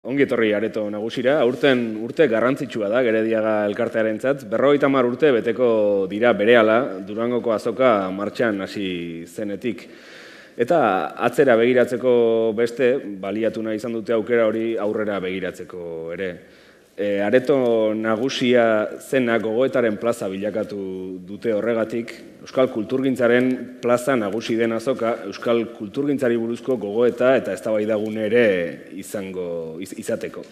Ongi etorri Areto Nagusira, aurten urte garrantzitsua da Gerediaga elkartearentzat. 50 urte beteko dira berehala Durangoko azoka martxan hasi zenetik. Eta atzera begiratzeko beste, baliatu nahi izan dute aukera hori aurrera begiratzeko ere. Areto Nagusia zena gogoetaren plaza bilakatu dute horregatik, Euskal Kulturgintzaren plaza nagusi den azoka, Euskal Kulturgintzari buruzko gogoeta eta eztabaidagune ere izateko.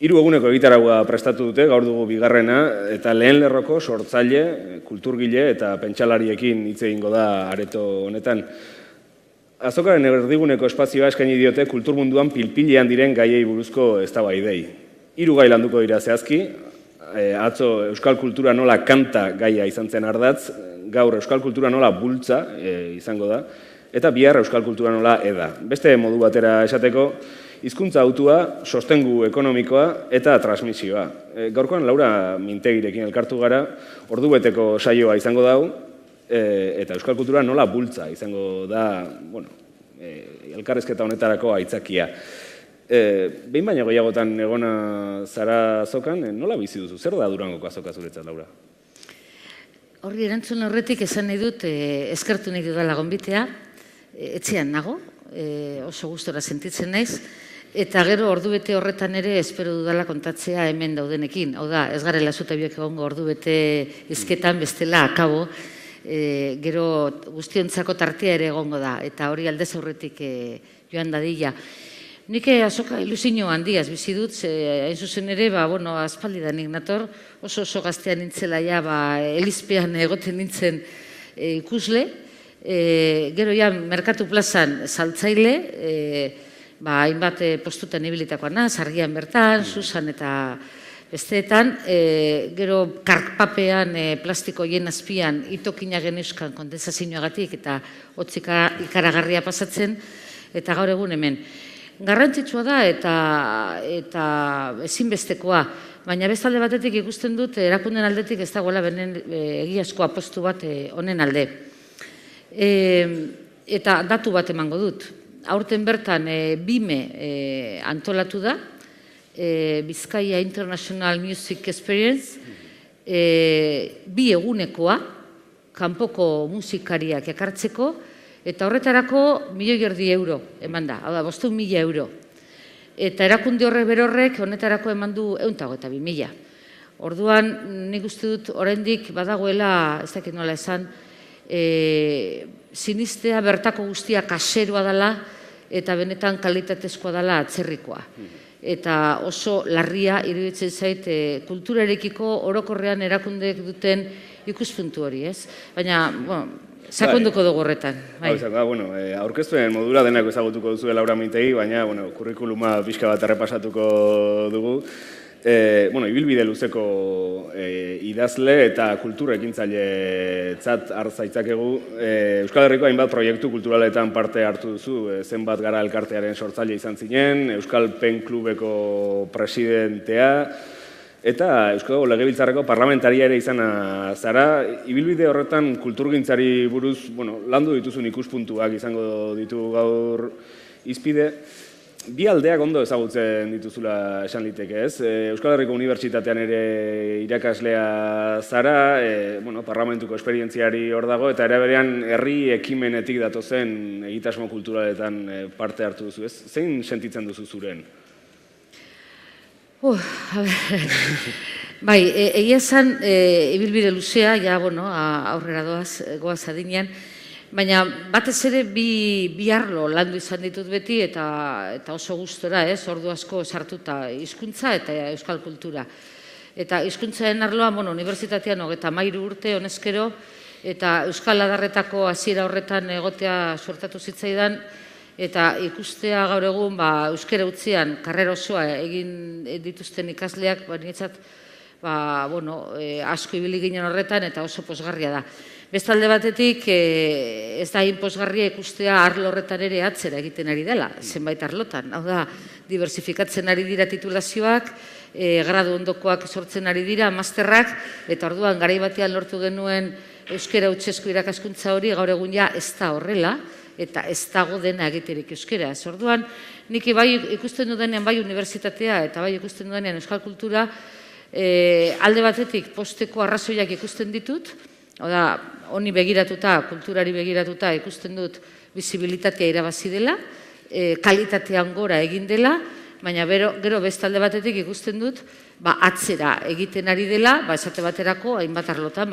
3 eguneko egitaragua prestatu dute, gaur dugu bigarrena, eta lehen lerroko sortzaile, kulturgile eta pentsalariekin hitz egingo da Areto honetan. Azokaren erdiguneko espazioa eskaini diote kulturmunduan pilpilean diren gaiei buruzko eztabaidei. 3 gai landuko dira zehazki, atzo Euskal Kultura nola kanta gaia izan zen ardatz, gaur Euskal Kultura nola bultza izango da, eta bihar Euskal Kultura nola eda. Beste modu batera esateko, hizkuntza hautua, sostengu ekonomikoa eta transmisioa. Gaurkoan Laura Mintegirekin elkartu gara, ordubeteko saioa izango dau, eta Euskal Kultura nola bultza izango da, elkarrizketa honetarako aitzakia. Behin baina gehiagotan egona zara azokan, nola bizi duzu? Zer da Durangoko azoka zuretzat, Laura? Horri erantzun horretik esan nahi dut, eskertu nahi dudala gonbitea, etxean nago, oso gustora sentitzen naiz, eta gero ordubete horretan ere espero dudala kontatzea hemen daudenekin. Hau da, ez garela zuta biok egongo ordubete hizketan bestela akabo, gero guztiontzako tartea ere egongo da, eta hori aldez aurretik joan dadila. Nik azoka ilusio handiaz bizi dut, hain zuzen ere, aspaldidanik nator, oso gaztean nintzela ja, elizpean egoten nintzen ikusle, gero ja Merkatu plazan saltzaile, hainbat postutan ibilitakoa naz, Argian bertan, Susan eta besteetan, gero karpapean plastiko hien azpian itokinak geneuzkan kondensazioagatik eta hotzika ikaragarria pasatzen, eta gaur egun hemen. Garrantzitsua da eta ezinbestekoa, baina bestalde batetik ikusten dut erakunden aldetik ez dagoela benen egiazko apostu bat honen alde. Eta datu bat emango dut. Aurten bertan BIME antolatu da, Bizkaia International Music Experience, 2 egunekoa, kanpoko musikariak ekartzeko, eta horretarako €1.500.000 eman da, hau da, 500.000 euro. Eta erakunde horrek berorrek honetarako eman du 122.000. Orduan, nik uste dut, oraindik badagoela, ez dakit nola esan, sinistea bertako guztia kaseroa dela, eta benetan kalitatezkoa dela atzerrikoa. Eta oso larria iruditzen zait kulturarekiko orokorrean erakundeek duten ikuspuntu hori, ez? Baina, sakonduko dugu horretan. Aurkeztuen modura denak ezagutuko duzu Laura Mintegi, baina kurrikuluma pixka bat errepasatuko dugu. Ibilbide luzeko idazle eta kultur ekintzailetzat har zaitzakegu. Euskal Herriko hainbat proiektu kulturaletan parte hartu duzu, zenbat gara elkartearen sortzaile izan zinen, Euskal Pen Klubeko presidentea, eta Euskal Legebiltzarreko parlamentaria ere izan zara. Ibilbide horretan kulturgintzari buruz landu dituzun ikuspuntuak izango ditu gaur hizpide. Bi aldeak ondo ezagutzen dituzula esan liteke, ez? Euskal Herriko Unibertsitatean ere irakaslea zara, parlamentuko esperientziari hor dago, eta ere berean herri ekimenetik datozen egitasmo kulturaletan parte hartu duzu, ez? Zein sentitzen duzu zuren? Bai, egia esan, ibilbide luzea, aurrera goaz adinean, baina batez ere bi arlo landu izan ditut beti eta oso gustora, ordu asko sartuta hizkuntza eta euskal kultura. Eta hizkuntzaren arloan, unibertsitatean 33 urte honezkero, eta euskal adarretako hasiera horretan egotea suertatu zitzaidan, eta ikustea gaur egun euskara utzian karrera osoa egin dituzten ikasleak, niretzat asko ibili ginen horretan eta oso pozgarria da. Bestalde batetik, ez da posgarria ikustea arlo horretan ere atzera egiten ari dela, zenbait arlotan. Hau da, diversifikatzen ari dira titulazioak, gradu ondokoak sortzen ari dira, masterrak, eta orduan garai batean lortu genuen euskara hutsezko irakaskuntza hori, gaur egun ja ez da horrela, eta ez dago dena egiterik euskeraz. Orduan, nik bai ikusten dudanean bai unibertsitatea eta bai ikusten dudanean euskal kultura, alde batetik posteko arrazoiak ikusten ditut, honi begiratuta, kulturari begiratuta ikusten dut bizibilitatea irabazi dela, kalitatean gora egin dela, baina gero beste alde batetik ikusten dut atzera egiten ari dela, esate baterako, hainbat arlotan,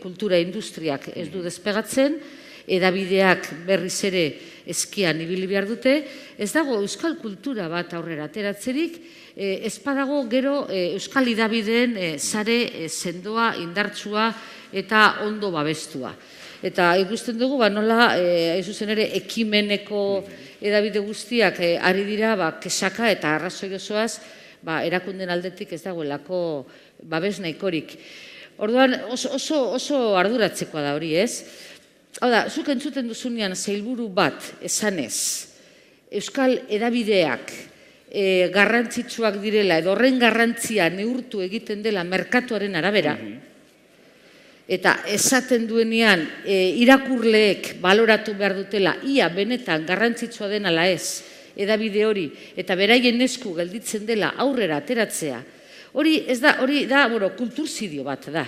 kultura industriak ez du despegatzen, edabideak berriz ere eskian ibili behar dute, ez dago euskal kultura bat aurrera ateratzerik, ez badago gero euskal edabideen sare sendoa, indartsua eta ondo babestua. Eta ikusten dugu, nola, zuzen ere, ekimeneko edabide guztiak ari dira, kesaka eta arrazoi osoaz, erakunden aldetik ez dagoelako babes nahikorik. Orduan, oso arduratzekoa da hori, ez? Hau da, zuk entzuten duzunean sailburu bat esanez, euskal edabideak garrantzitsuak direla, edo horren garrantzia neurtu egiten dela merkatuaren arabera, eta esaten duenean irakurleek baloratu behar dutela, ia benetan garrantzitsua den ala ez, edabide hori, eta beraien esku gelditzen dela aurrera ateratzea, hori da, kulturzidio bat da.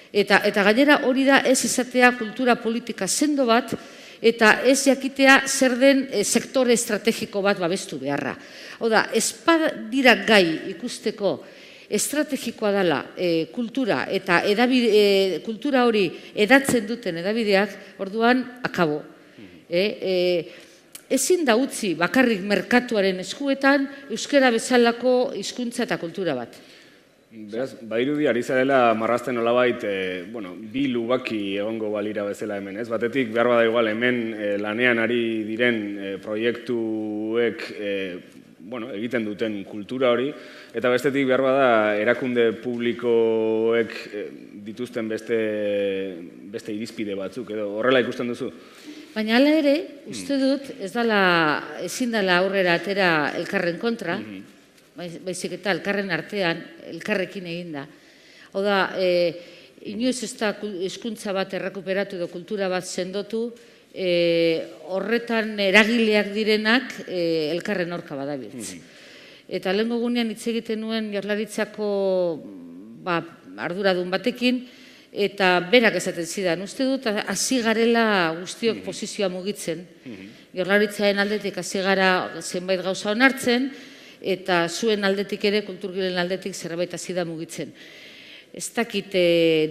Eta gainera hori da ez izatea kultura politika sendo bat, eta ez jakitea zer den sektore estrategiko bat babestu beharra. Hau da, ez dira gai ikusteko estrategikoa dela kultura eta kultura hori edatzen duten edabideak, orduan akabo. Ezin da utzi bakarrik merkatuaren eskuetan euskara bezalako hizkuntza eta kultura bat. Beraz, badirudi ari zarela marrazten nolabait, bi lubaki egongo balira bezala hemen, ez? Batetik behar bada igual hemen lanean ari diren proiektuek egiten duten kultura hori, eta bestetik behar bada erakunde publikoek dituzten beste irizpide batzuk, edo horrela ikusten duzu? Baina hala ere, uste dut, ezin dela aurrera atera elkarren kontra, baizik eta elkarren artean, elkarrekin egin da. Hau da, inoiz ez da hizkuntza bat errekuperatu edo kultura bat sendotu, horretan eragileak direnak elkarren aurka badabiltz. Eta lehengo gunean hitz egiten nuen Jaurlaritzako arduradun batekin, eta berak esaten zidan, uste dut, hasi garela guztiok posizioa mugitzen. Jaurlaritzaren aldetik hasi gara zenbait gauza onartzen, eta zuen aldetik ere, kulturgilen aldetik zerbait hasi da mugitzen. Ez dakit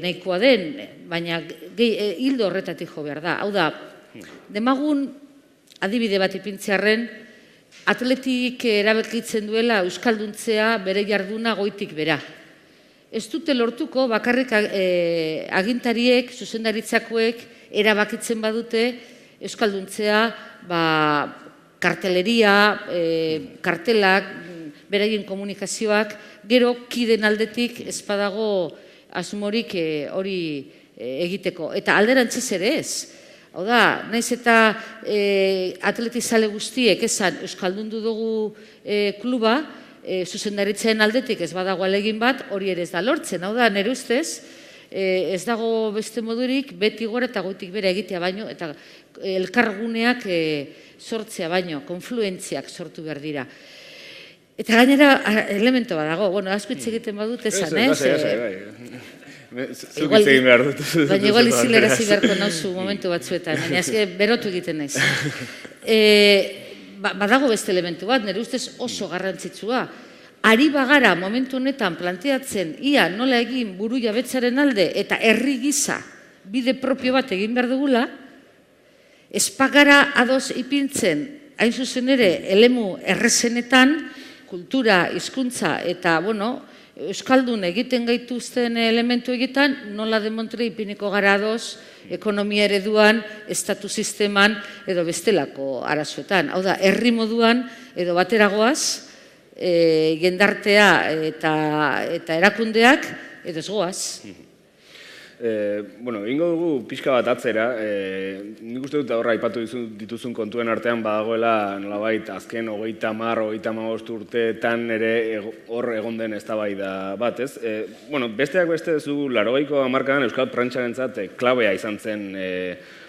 nahikoa den, baina hildo horretatik jo behar da. Hau da, demagun adibide bat ipintzearren, atletik erabekitzen duela euskalduntzea bere jarduna goitik bera. Ez dute lortuko bakarrik agintariek, zuzendaritzakoek erabakitzen badute euskalduntzea karteleria, kartelak, beraien komunikazioak, gero kiden aldetik ez badago asmorik hori egiteko. Eta alderantziz ere ez. Hau da, naiz eta atletizale guztiek esan euskaldundu dugu kluba, zuzendaritzaren aldetik ez badago alegin bat, hori ere ez da lortzen. Hau da, nire ustez, ez dago beste modurik, beti gora eta goitik bera egitea baino, eta elkarguneak sortzea baino, konfluentziak sortu behar dira. Eta gainera, elemento bat dago, asko hitz egiten badut esan, Zuk hitz egin behar dut. Baina igual izilerazi beharko nauzu momentu batzuetan, baina berotu egiten naiz. Badago beste elementu bat, nire ustez oso garrantzitsua. Ari bagara momentu honetan planteatzen ia nola egin buru jabetzaren alde eta herri gisa bide propio bat egin behar dugula, ez bagara ados ipintzen, hain zuzen ere, elemu errezenetan, kultura, hizkuntza eta, euskaldun egiten gaituzten elementu egiten, nola demontre ipiniko gara ados, ekonomia ereduan, estatu sisteman, edo bestelako arazoetan. Hau da, herri moduan, edo bateragoaz, jendartea eta erakundeak, edo ez goaz. Ingo dugu pixka bat atzera, nik uste dut horra aipatu dituzun kontuen artean badagoela nolabait azken 30-35 urteetan ere hor egon den eztabaida bat, ez? Besteak beste zu 80ko hamarkadan euskal prentsarentzat klabea izan zen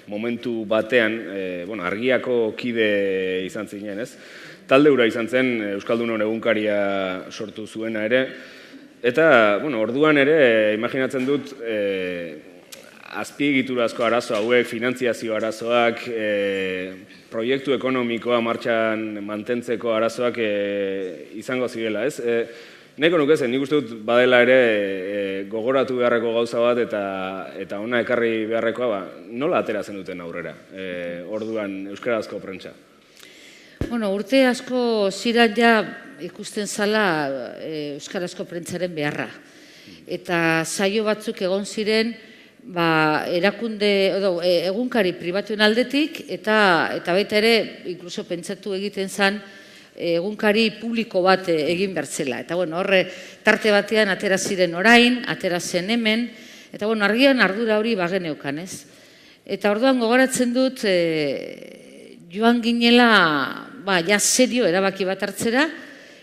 momentu batean, argiako kide izan zinen, ez? Talde hura izan zen Euskaldunon egunkaria sortu zuena ere, eta, orduan ere, imaginatzen dut, azpiegiturazko arazo hauek, finantziazio arazoak, proiektu ekonomikoa martxan mantentzeko arazoak izango zirela, ez? Nahiko nuke zen, nik uste dut badela ere gogoratu beharreko gauza bat eta ona ekarri beharrekoa, nola atera zen duten aurrera, orduan euskarazko prentsa? Urte asko ziren ja ikusten zala euskarazko prentsaren beharra. Eta saio batzuk egon ziren erakunde, egunkari pribatuen aldetik, eta baita ere, inkluso pentsatu egiten zen, egunkari publiko bat egin bertzela. Eta horre, tarte batean atera ziren orain, atera zen hemen, eta argian ardura hori bageneukan, ez? Eta orduan gogoratzen dut, joan ginela, ja serio erabaki bat hartzera,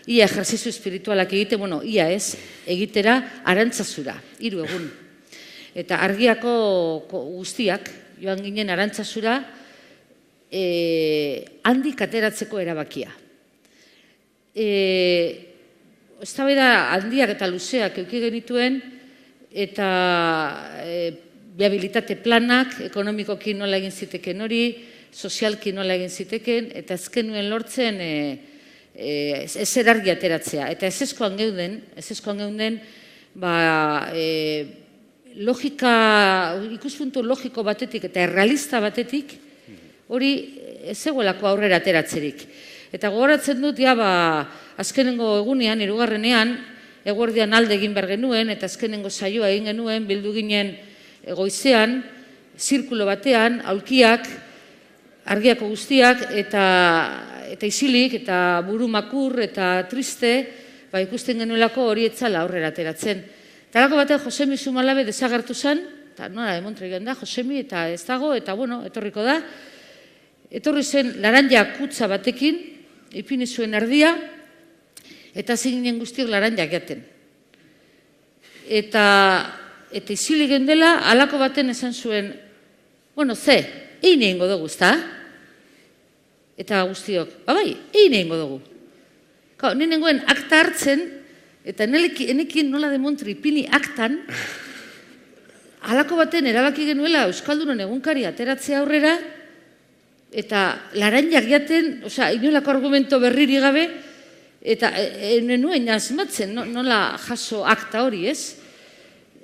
ia ejerzizio espiritualak egite, ia ez, egitera Arantzazura, 3 egun. Eta argiako guztiak, joan ginen Arantzazura, handik ateratzeko erabakia. Eztabaida handiak eta luzeak eduki genituen, eta viabilitate planak, ekonomikoki nola egin ziteken hori, sozialki nola egin ziteken, eta ezken nuen lortzen ezer argi ateratzea. Eta ezezkoan geunden, ikuspuntu logiko batetik eta errealista batetik, hori ez zegoelako aurrera ateratzerik. Eta gogoratzen dut, azkenengo egunean, 3. eguerdian alde egin behar genuen, eta azkenengo saioa egin genuen, bildu ginen goizean, zirkulo batean, aulkiak, argiako guztiak, eta isilik, eta buru makur, eta triste, ikusten genuelako hori etzala aurrera ateratzen. Eta alako batean Josemi Zumalabe desagertu zen, eta nola demontre egin da, Josemi, eta ez dago, eta etorriko da. Etorri zen laranja kutsa batekin, ipini zuen erdia, eta zinginen guztiok laranjak jaten. Eta isilik gendela, alako baten esan zuen, egin egingo dugu, ezta? Eta guztiok, egin egingo dugu. Nien nengoen akta hartzen, eta enekin nola demontri ipini aktan, halako baten erabaki genuela Euskaldunon egunkari ateratzea aurrera, eta laranjak jaten, inolako argumento berriri gabe, eta nuen asmatzen nola jaso akta hori, ez?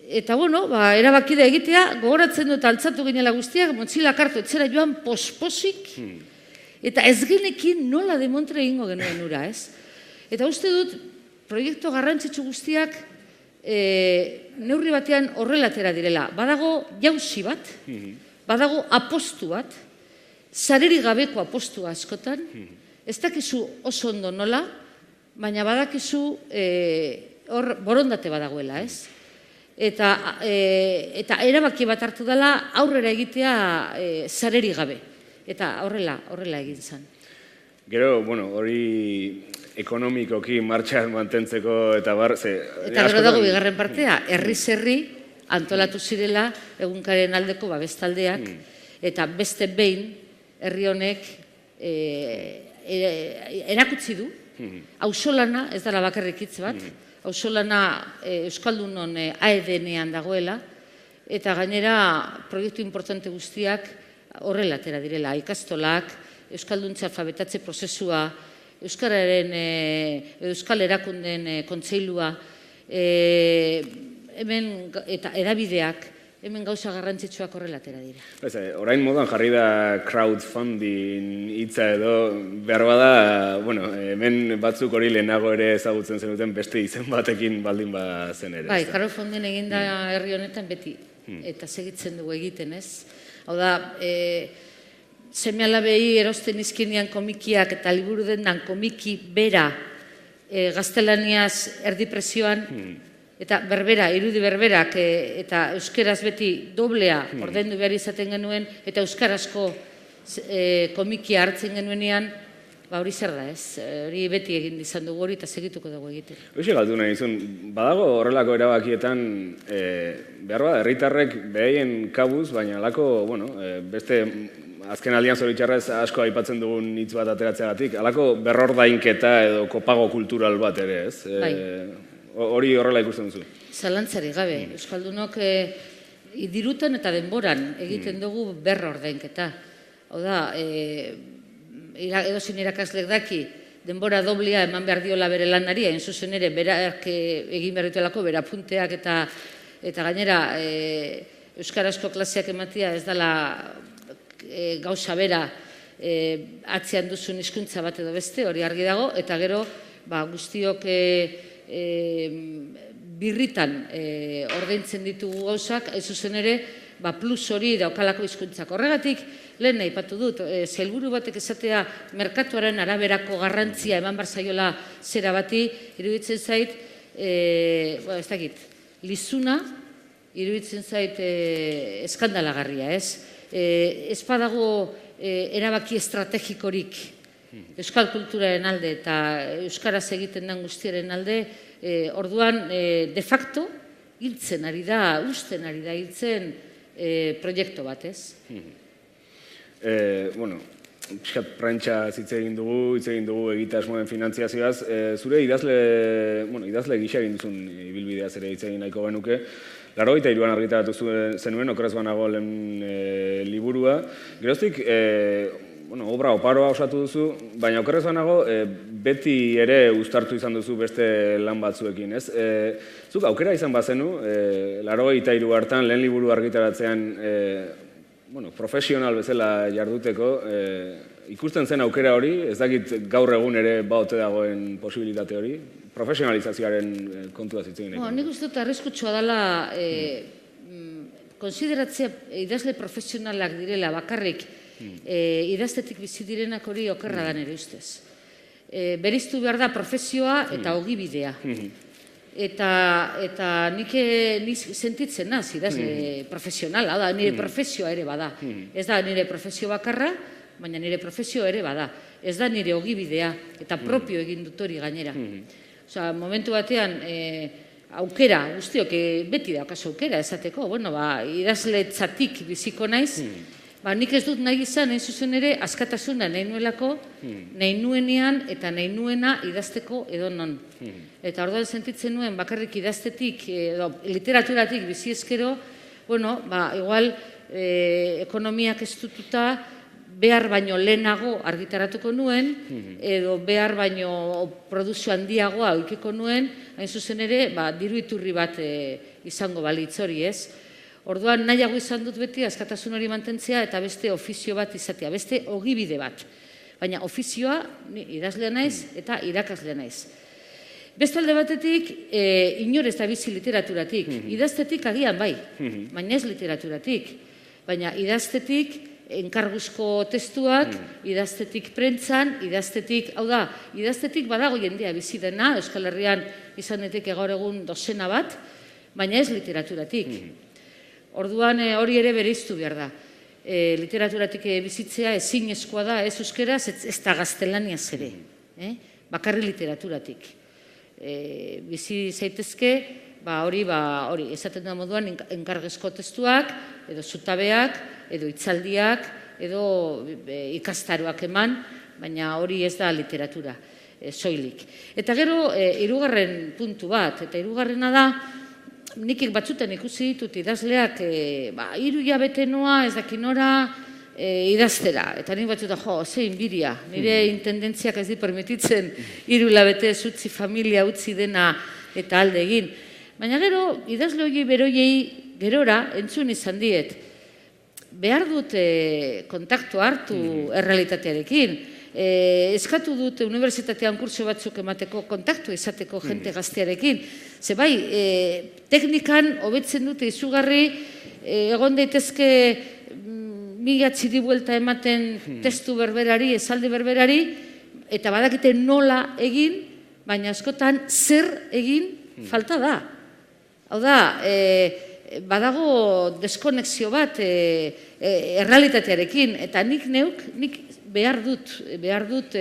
Eta erabaki da egitea, gogoratzen dut altzatu ginela guztiak, montxilak hartu etzera joan posposik, eta ez genekin nola demontre egingo genuen ura, ez? Eta uste dut, proiektu garrantzitsu guztiak neurri batean horrela atera direla. Badago jauzi bat, badago apostu bat, sareri gabeko apostua askotan, ez dakizu oso ondo nola, baina badakizu hor borondate badagoela, ez? Eta erabaki bat hartu dela aurrera egitea sareri gabe. Eta horrela egin zen. Gero, hori ekonomikoki martxan mantentzeko eta bar... Eta gero dago bigarren partea, herri-zerri antolatu zirela egunkaren aldeko babestaldeak, eta beste behin herri honek erakutsi du, auzolana, ez dara bakarrik hitz bat, auzolana Euskaldunon ADN-ean dagoela, eta gainera proiektu importante guztiak horrela atera direla, ikastolak, Euskalduntza alfabetatze prozesua, Euskal Erakunden kontseilua, hemen eta edabideak, hemen gauza garrantzitsuak horrela atera dira. Orain modan jarri da crowdfunding hitza edo, behar bada, hemen batzuk hori lehenago ere ezagutzen zenuten beste izen batekin baldin zen ere. Bai, crowdfunding egin da herri honetan beti, eta segitzen dugu egiten, ez? Hau da, seme-alabei erosten izkinean komikiak eta liburu dendan komiki bera gaztelaniaz erdipresioan, eta berbera, irudi berberak, eta euskeraz beti doblea ordaindu behar izaten genuen, eta euskarazko komikia hartzen genuenean, hori zer da, ez? Hori beti egin izan dugu hori eta segituko dugu egiten. Hoxe galdu nahi izun, badago horrelako erabakietan, behar bada, herritarrek behaien kabuz, baina alako, beste azken aldian zoritxarrez asko aipatzen dugun hitz bat ateratzeagatik, alako berrordainketa edo kopago kultural bat ere, ez? Hori horrela ikusten duzu? Zalantzari gabe, Euskaldunok dirutan eta denboran egiten dugu berrordainketa. Hau da, edozein irakaslek daki, denbora doblia eman behar diola bere lanari, hain zuzen ere, berak egin behar dituelako, bera punteak eta gainera euskarazko klaseak ematia ez dela gauza bera atzean duzun hizkuntza bat edo beste, hori argi dago, eta gero guztiok birritan ordaintzen ditugu gauzak, hain zuzen ere, plus hori daukalako hizkuntzak. Horregatik, lehen aipatu dut, sailburu batek esatea merkatuaren araberako garrantzia eman behar zaiola zera bati, iruditzen zait, ez dakit, lizuna, iruditzen zait eskandalagarria, ez? Ez badago erabaki estrategikorik euskal kulturaren alde eta euskaraz egiten den guztiaren alde, orduan de facto hiltzen ari da, usten ari da hiltzen proiektu bat, ez? Piskat prantxa hitz egin dugu egitasmoen finantziazioaz. Zure idazle gisa egin duzun ibilbideaz ere hitz egin nahiko genuke. 83an argitaratu zenuen, okeraz banago lehen liburua. Geroztik, obra oparoa osatu duzu, baina okerrez banago beti ere uztartu izan duzu beste lan batzuekin, ez? Zuk aukera izan bazenu, 83 hartan lehen liburu argitaratzean profesional bezala jarduteko, ikusten zen aukera hori, ez dakit gaur egun ere baote dagoen posibilitate hori, profesionalizazioaren kontua zitzen. Nik uste dut arriskutsua dela konsideratzea idazle profesionalak direla bakarrik idaztetik bizi direnak hori okerra da nire ustez. Beriztu behar da profesioa eta ogibidea. Eta nik sentitzen naz, idazle profesionala, da nire profesioa ere bada. Ez da nire profesio bakarra, baina nire profesio ere bada. Ez da nire ogibidea eta propio egin dut hori gainera. Osa, momentu batean, aukera, guztiok, beti daukazu aukera esateko, idazletzatik biziko naiz, nik ez dut nahi izan, hain zuzen ere, askatasuna nahi nuelako, nahi nuenean eta nahi nuena idazteko edo non. Eta orduan sentitzen nuen, bakarrik idaztetik, literaturatik bizi ezkero, igual, ekonomiak ez dututa, behar baino lehenago argitaratuko nuen, edo behar baino produzio handiagoa oikiko nuen, hain zuzen ere, diru iturri bat izango balitz hori, ez? Orduan nahiago izan dut beti askatasun hori mantentzea eta beste ofizio bat izatea, beste ogibide bat. Baina ofizioa idazlea naiz eta irakaslea naiz. Beste alde batetik, inor ez da bizi literaturatik. Idaztetik agian bai, baina ez literaturatik. Baina idaztetik enkarguzko testuak, idaztetik prentzan, idaztetik, hau da, idaztetik badago jendea bizi dena, Euskal Herrian izan daiteke gaur egun dozena bat, baina ez literaturatik. Orduan hori ere bereiztu behar da. Literaturatik bizitzea ezinezkoa da, ez euskeraz, ez da gaztelaniaz ere. Bakarri literaturatik. Bizi zaitezke, hori, esaten da moduan, enkargezko testuak, edo zutabeak, edo hitzaldiak, edo ikastaroak eman, baina hori ez da literatura, soilik. Eta gero, hirugarren puntu bat, eta hirugarrena da, nik batzutan ikusi ditut idazleak 3 hilabete noa ez dakinora idaztera. Eta nik batzutan, zein biria, nire intendentziak ez di permititzen 3 hilabete utzi familia utzi dena eta alde egin. Baina gero, idazle hori beroiei gerora entzun izan diet. Behar dut kontaktu hartu errealitatearekin. Eskatu dut unibertsitatean kurso batzuk emateko kontaktu izateko jente gaztearekin. Ze bai, teknikan hobetzen dute izugarri, egon daitezke mila txiri buelta ematen testu berberari, esaldi berberari, eta badakite nola egin, baina askotan zer egin falta da. Hau da, badago deskonexio bat errealitatearekin, eta nik behar dut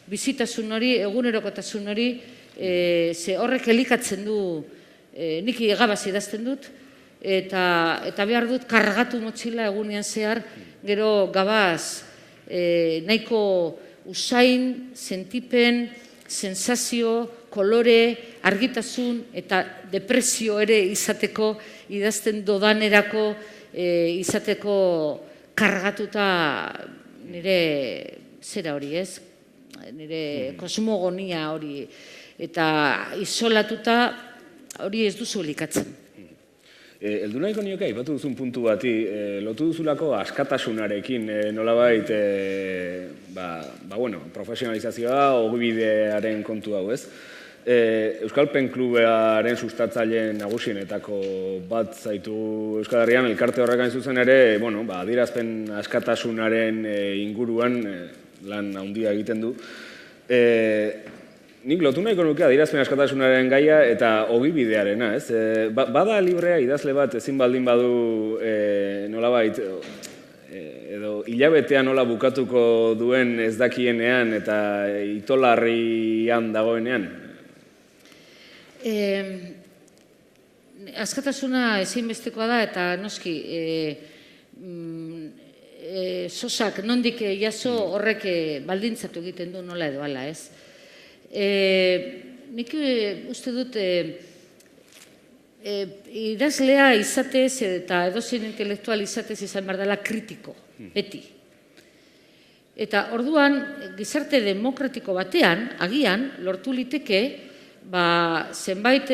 bizitasun hori, egunerokotasun hori, ze horrek elikatzen du, nik egabaz idazten dut, eta behar dut kargatu motxila egunean zehar, gero gabaz nahiko usain, sentipen, sensazio, kolore, argitasun eta depresio ere izateko, idazten dodanerako izateko kargatuta nire zera hori, ez? Nire kosmogonia hori, eta isolatuta hori ez duzu elikatzen. Heldu nahiko nioke, aipatu duzun puntu bati, lotu duzulako askatasunarekin nolabait profesionalizazioa, ogibidearen kontu hau, ez? Euskal Pen Klubearen sustatzaileen nagusienetako bat zaitu Euskal Herrian, elkarte horrekan zuzen ere, adierazpen askatasunaren inguruan lan handia egiten du. Nik lotu nahiko nuke adierazpen askatasunaren gaia eta ogibidearena, ez? Bada librea idazle bat ezin baldin badu nolabait, edo hilabetea nola bukatuko duen ez dakienean eta itolarrian dagoenean? Askatasuna ezinbestekoa da eta noski sosak nondik jaso horrek baldintzatu egiten du nola edo hala, ez? Nik uste dut idazlea izatez eta edozein intelektual izatez izan behar dela kritiko, beti. Eta orduan, gizarte demokratiko batean, agian, lortu liteke, zenbait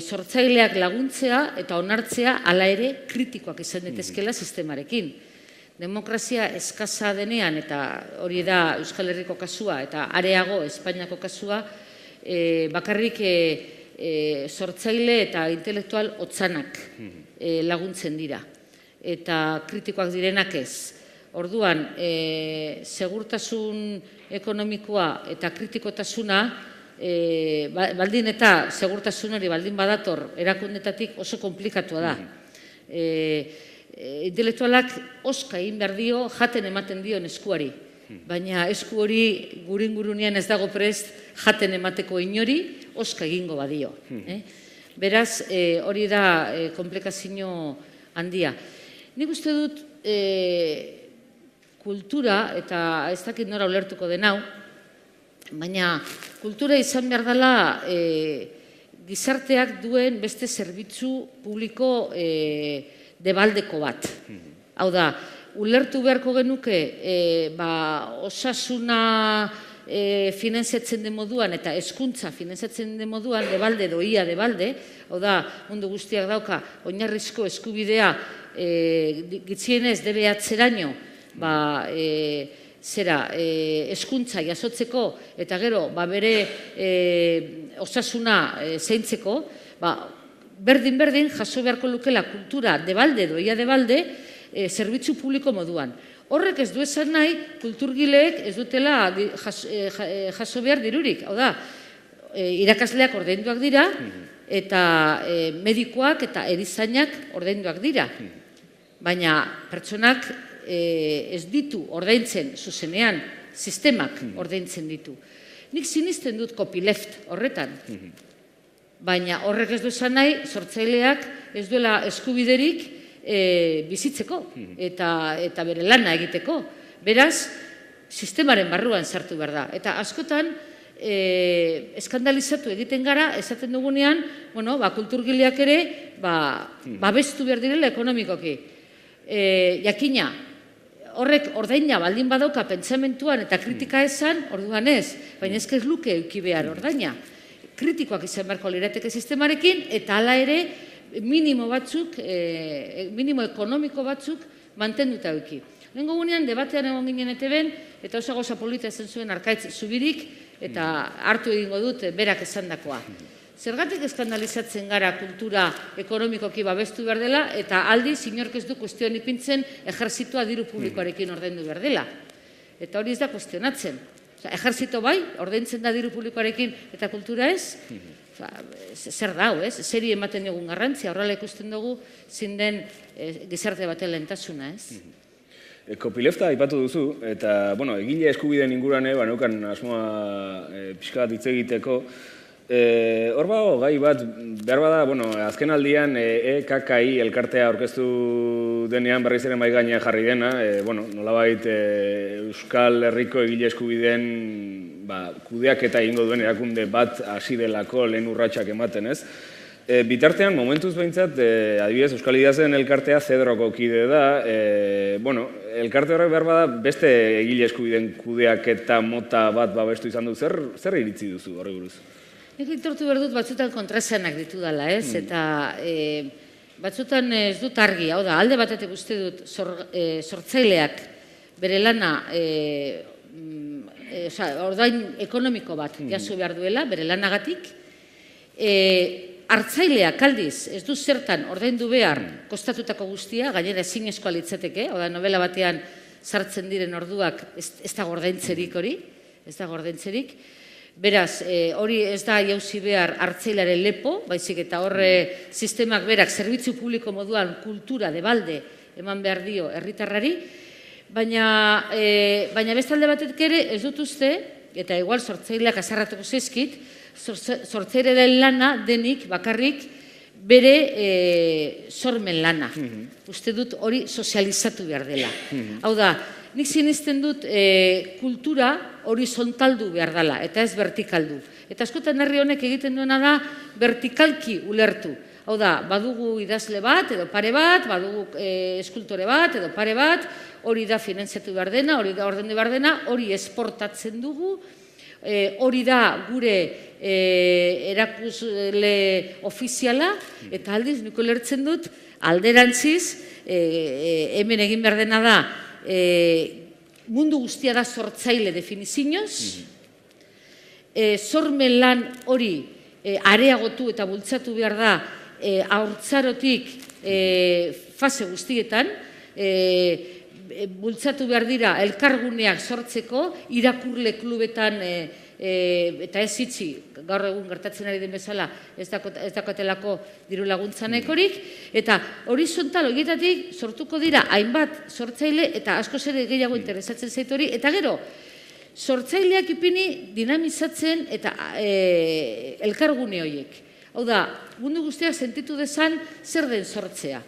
sortzaileak laguntzea eta onartzea hala ere kritikoak izan daitezkeela sistemarekin. Demokrazia eskasa denean, eta hori da Euskal Herriko kasua, eta areago Espainiako kasua, bakarrik sortzaile eta intelektual hotzanak laguntzen dira. Eta kritikoak direnak ez. Orduan, segurtasun ekonomikoa eta kritikotasuna, baldin eta segurtasun hori baldin badator erakundetatik oso komplikatua da. Intelektualak oska egin behar dio, jaten ematen dio eskuari. Baina esku hori gurin-gurunean ez dago prest jaten emateko inori, oska egingo badio. Beraz, hori da komplikazio handia. Nik uste dut kultura, eta ez dakit nora ulertuko den hau, baina kultura izan behar dela gizarteak duen beste zerbitzu publiko debaldeko bat. Hau da, ulertu beharko genuke osasuna finanziatzen den moduan eta hezkuntza finanziatzen den moduan debalde doia debalde, hau da, mundu guztiak dauka oinarrizko eskubidea gitzienez DBH-eraino hezkuntza jasotzeko eta gero bere osasuna zaintzeko, berdin jaso beharko lukela kultura debalde, doia debalde, zerbitzu publiko moduan. Horrek ez du esan nahi, kulturgileek ez dutela jaso behar dirurik. Hau da, irakasleak ordainduak dira, eta medikoak eta erizainak ordainduak dira. Baina pertsonak ez ditu ordaintzen zuzenean, sistemak ordaintzen ditu. Nik sinisten dut copyleft horretan. Baina horrek ez du esan nahi, sortzaileak ez duela eskubiderik bizitzeko eta bere lana egiteko. Beraz, sistemaren barruan sartu behar da. Eta askotan, eskandalizatu egiten gara, esaten dugunean, kulturgileak ere, babestu behar direla ekonomikoki. Jakina, horrek ordaina baldin badauka pentsamentuan eta kritika esan, orduan ez, baina ez luke euki behar ordaina. Kritikoak izan beharko lirateke sistemarekin, eta hala ere, minimo ekonomiko batzuk mantenduta euki. Lehengo gunean, debatean egon ginen ETB-en, eta oso gauza polita esan zuen Arkaitz Zubirik, eta hartu egingo dut berak esandakoa. Zergatik eskandalizatzen gara kultura ekonomikoki babestu behar dela, eta aldiz, inork ez du kuestion ipintzen ejertzitoa diru publikoarekin ordaindu behar dela. Eta hori ez da kuestionatzen. Ejerzito bai, ordaintzen da diru publikoarekin eta kultura ez, zer dau, ez? Zeri ematen egun garrantzia, horrela ikusten dugu zin den gizarte baten lehentasuna, ez? Copylefta aipatu duzu, eta, egile eskubideen ingurane, neukan asmoa pixka bat hitz egiteko. Hor bago, gai bat, behar bada, azken aldian EKKI elkartea aurkeztu denean berriz ere mahai gainean jarri dena, nolabait Euskal Herriko egile eskubideen kudeaketa egingo duen erakunde bat hasi delako lehen urratsak ematen, ez? Bitartean, momentuz behintzat, adibidez, Euskal Idazleen elkartea Zedroko kide da, elkarte horrek behar bada beste egile eskubideen kudeaketa mota bat babestu izan du, zer iritzi duzu horri buruz? Nik itortu behar dut batzutan kontraesanak ditu dela, ez? Eta batzutan ez dut argi, hau da, alde batetik uste dut sortzaileak bere lana, ordain ekonomiko bat jaso behar duela, bere lanagatik, hartzaileak aldiz, ez du zertan ordaindu behar kostatutako guztia, gainera ezinezkoa litzateke, hau da, novela batean sartzen diren orduak ez dago ordaintzerik hori, ez dago ordaintzerik. Beraz, hori ez da jauzi behar hartzailearen lepo, baizik eta horre sistemak berak zerbitzu publiko moduan kultura debalde eman behar dio herritarrari, baina bestalde batetik ere ez dut uste, eta igual sortzaileak azarratuko zaizkit, sortzailearen lana denik bakarrik bere sormen lana. Uste dut hori sozializatu behar dela. Hau da, nik sinisten dut kultura horizontaldu behar dela, eta ez vertikaldu. Eta askotan herri honek egiten duena da vertikalki ulertu. Hau da, badugu idazle bat, edo pare bat, badugu eskultore bat, edo pare bat, hori da finantziatu behar dena, hori da ordendu behar dena, hori esportatzen dugu, hori da gure erakusle ofiziala, eta aldiz, niko lertzen dut, alderantziz, hemen egin behar dena da, mundu guztia da sortzaile definizioz, sormen lan hori areagotu eta bultzatu behar da haurtzarotik fase guztietan, bultzatu behar dira elkarguneak sortzeko, irakurle klubetan eta ez itxi, gaur egun gertatzen ari den bezala, ez dakotelako diru laguntza nahikorik, eta horizontal horietatik sortuko dira hainbat sortzaile eta askoz ere gehiago interesatzen zait hori, eta gero, sortzaileak ipini dinamizatzen eta elkargune horiek. Hau da, mundu guztiak sentitu dezan zer den sortzea.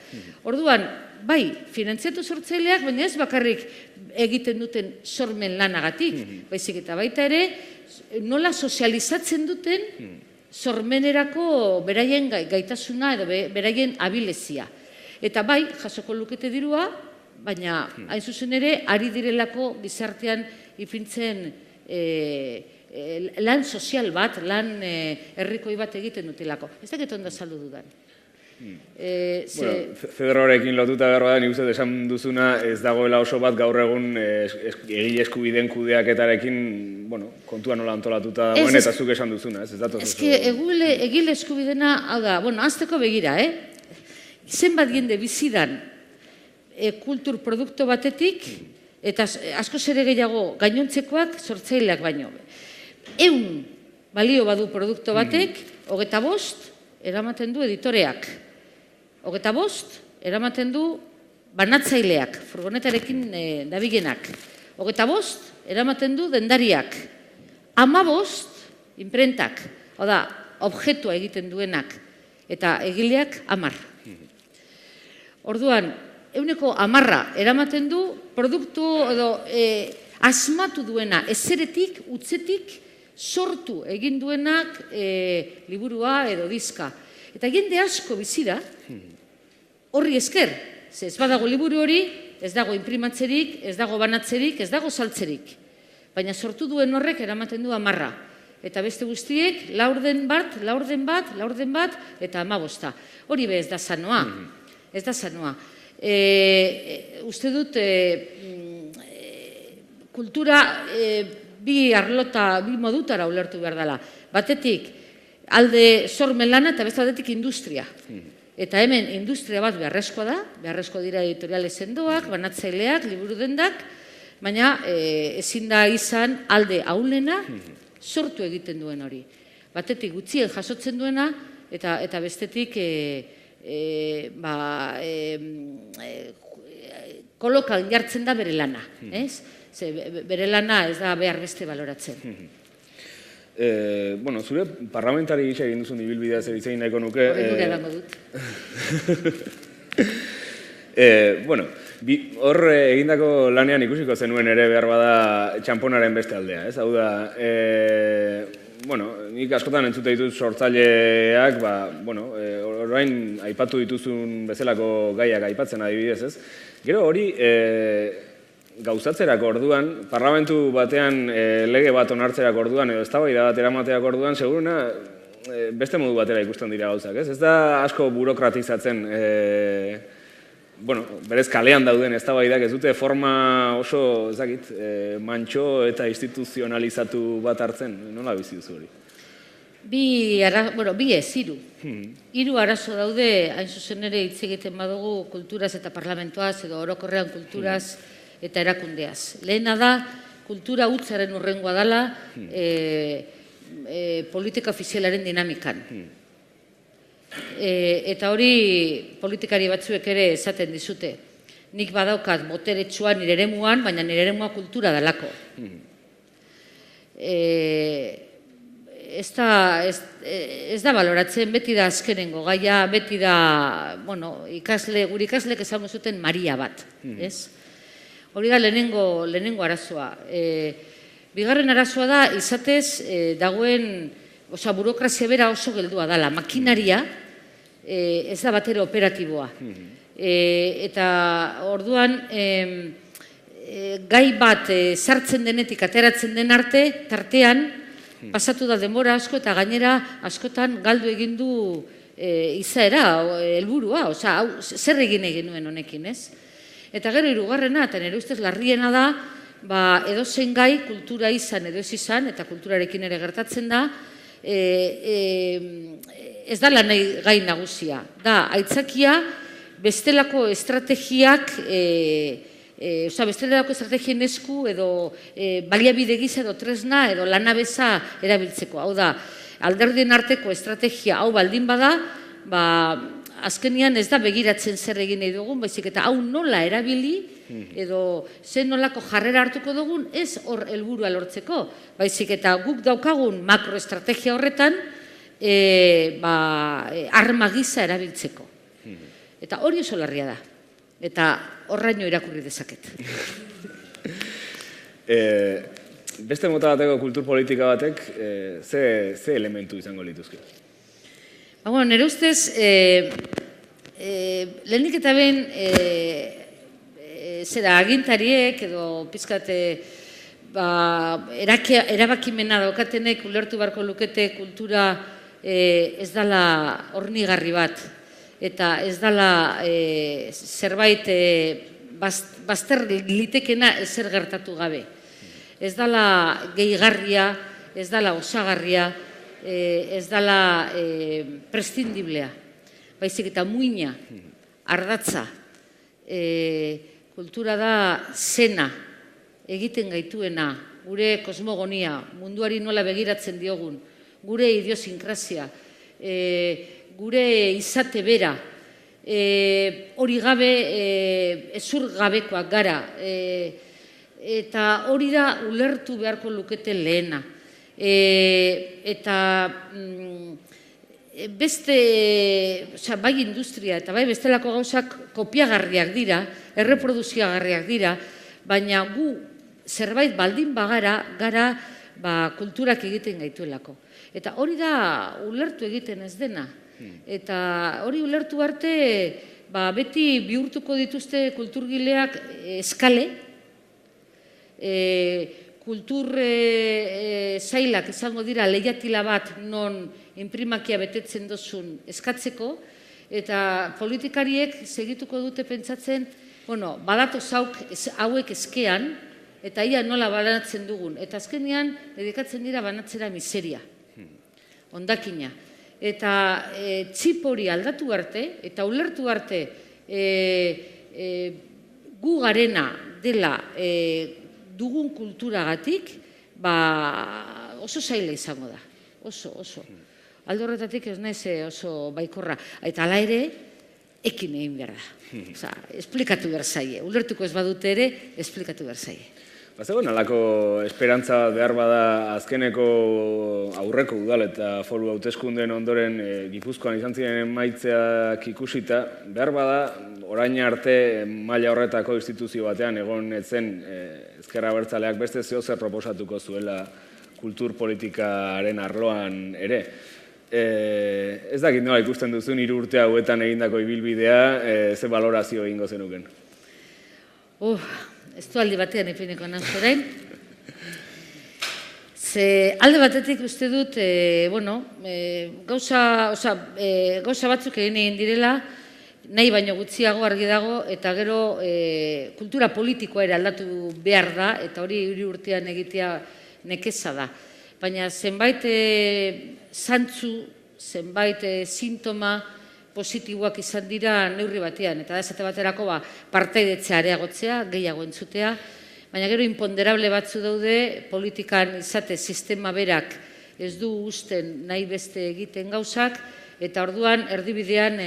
Orduan, bai, finantziatu sortzaileak, baina ez bakarrik egiten duten sormen lanagatik, baizik eta baita ere, nola sozializatzen duten sormenerako beraien gaitasuna edo beraien abilezia. Eta bai, jasoko lukete dirua, baina hain zuzen ere, ari direlako gizartean ipintzen lan sozial bat, lan herrikoi bat egiten dutelako. Ez dakit ondo azaldu dudan. Zedrorekin lotuta behar bada, nik uste esan duzuna ez dagoela oso bat gaur egun egile eskubideen kudeaketarekin kontua nola antolatuta dagoen eta zuk esan duzuna. Ez que egile eskubidena, hau da, azteko begira, zenbat jende bizidan kultur produktu batetik, eta askoz ere gehiago gainontzekoak sortzaileak baino. 100 balio badu produktu batek, 25 eramaten du editoreak. 25 eramaten du banatzaileak, furgonetarekin dabilenak. 25 eramaten du dendariak. 15 imprentak, hau da, objektua egiten duenak, eta egileak 10. Orduan, 10% eramaten du produktu edo asmatu duena, ezeretik, utzetik, sortu egin duenak liburua edo diska. Eta jende asko bizi da, horri esker, ez badago liburu hori, ez dago imprimatzerik, ez dago banatzerik, ez dago saltzerik. Baina sortu duen horrek eramaten du 10. Eta beste guztiek, laurden bat, eta 15. Hori be ez da sanoa. Ez da sanoa. Uste dut, kultura bi modutara ulertu behar dela. Batetik, alde sormen lana eta beste aldetik industria. Eta hemen industria bat beharrezkoa da, beharrezko dira editoriale sendoak, banatzaileak, liburu dendak, baina ezin da izan alde ahulena sortu egiten duen hori. Batetik gutxien jasotzen duena eta bestetik kolokan jartzen da bere lana, ez? Ze bere lana ez da behar beste baloratzen. Bueno, zure parlamentari gisa egin duzun ibilbidea zer itzein nahiko nuke. Horren gure edango dut. Bueno, hor egindako lanean ikusiko zenuen ere behar bada txamponaren beste aldea, ez? Hau da, bueno, nik askotan entzute ditut sortzaileak, orain aipatu dituzun bezalako gaiak aipatzen adibidez, ez? Gero hori gauzatzerako orduan, parlamentu batean lege bat onartzerako orduan, edo eztabaida bat eramateako orduan, seguruna beste modu batera ikusten dira gauzak, ez? Ez da asko burokratizatzen, berez kalean dauden eztabaidak ez dute forma oso, ezakit, mantxo eta instituzionalizatu bat hartzen, nola bizi duzu hori? Bi ez, hiru. Hiru arazo daude, hain zuzen ere hitz egiten badugu kulturaz eta parlamentuaz, edo orokorrean kulturaz eta erakundeaz. Lehena da, kultura hutsaren hurrengoa dela politika ofizialaren dinamikan. Eta hori politikari batzuek ere esaten dizute. Nik badaukat boteretsua nire eremuan, baina nire eremua kultura dalako. Ez da baloratzen, beti da azkenengo gaia, beti da, gure ikasleek esango zuten Maria bat, ez? Hori da lehenengo arazoa. Bigarren arazoa da, izatez, dagoen, burokrazia bera oso geldua dela, makinaria, ez da batera operatiboa. Eta orduan, gai bat sartzen denetik ateratzen den arte, tartean, pasatu da denbora asko eta gainera askotan galdu egin du izaera, helburua, zer egin nuen honekin, ez? Eta gero hirugarrena, eta nire ustez larriena da, edozein gai, kultura izan edo ez izan, eta kulturarekin ere gertatzen da, ez da lan gai nagusia. Da, aitzakia, bestelako estrategiak, bestelako estrategien esku edo baliabide gisa edo tresna edo lanabeza erabiltzeko. Hau da, alderdien arteko estrategia hau baldin bada, azkenian ez da begiratzen zer egin nahi dugun, baizik eta hau nola erabili edo zen nolako jarrera hartuko dugun, ez hor helburua lortzeko, baizik eta guk daukagun makroestrategia horretan arma gisa erabiltzeko. Eta hori oso larria da. Eta horraino irakurri dezaket. Beste mota bateko kulturpolitika batek ze elementu izango lituzke? Nire ustez, lehenik eta ben, agintariek edo pizkat erabakimena daukatenek ulertu beharko lukete kultura ez dela hornigarri bat. Eta ez dela zerbait bazter litekena ezer gertatu gabe. Ez dela gehigarria, ez dela osagarria, ez dela prescindiblea. Baizik eta muina, ardatza, kultura da zena, egiten gaituena, gure kosmogonia, munduari nola begiratzen diogun, gure idiosinkrazia, gure izate bera, hori gabe, ezur gabekoak gara, eta hori da ulertu beharko lukete lehena. Eta beste, bai industria eta bai bestelako gauzak kopiagarriak dira, erreproduzioagarriak dira, baina gu zerbait baldin bagara, gara kulturak egiten gaituelako. Eta hori da ulertu egiten ez dena. Eta hori ulertu arte, beti bihurtuko dituzte kulturgileak eskale, kultur zailak izango dira lehiatila bat non inprimakia betetzen dozun eskatzeko, eta politikariek segituko dute pentsatzen, badatoz hauek eskean, eta ia nola banatzen dugun. Eta azkenean, dedikatzen dira banatzera miseria, ondakina. Eta txip hori aldatu arte, eta ulertu arte gu garena dela dugun kulturagatik, oso zaila izango da. Oso. Aldo horretatik ez naiz oso baikorra. Eta hala ere, ekin egin behar da. Osa, esplikatu behar zaie. Ulertuko ez badute ere, esplikatu behar zaie. Bazegoen alako esperantza behar bada azkeneko aurreko udal eta foru hauteskundeen ondoren Gipuzkoan izan ziren emaitzeak ikusita, behar bada orain arte maila horretako instituzio batean egon etzen ezker abertzaleak beste zeozer proposatuko zuela kultur politikaren arloan ere. Ez dakit nola ikusten duzun 3 urte hauetan egindako ibilbidea, ze valorazio egingo zenuken? Ez du aldi batean ipineko naz orain. Ze alde batetik uste dut, gauza batzuk egin direla, nahi baino gutxiago argi dago, eta gero kultura politikoa ere aldatu behar da, eta hori 3 urtean egitea nekeza da. Baina zenbait zantzu, zenbait sintoma positiboak izan dira neurri batean, eta da esate baterako partaidetzea areagotzea, gehiago entzutea, baina gero inponderable batzu daude politikan izate sistema berak ez du usten nahi beste egiten gauzak, eta orduan erdibidean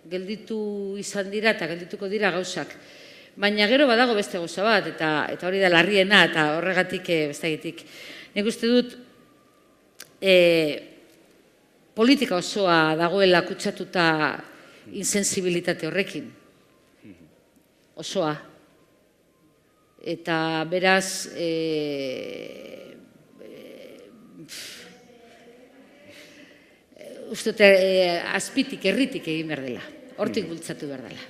gelditu izan dira eta geldituko dira gauzak. Baina gero badago beste gauza bat, eta hori da larriena, eta horregatik bestegitik. Nik uste dut politika osoa dagoela kutsatuta insensibilitate horrekin. Osoa. Eta beraz, uste azpitik, herritik egin behar dela. Hortik bultzatu behar dela.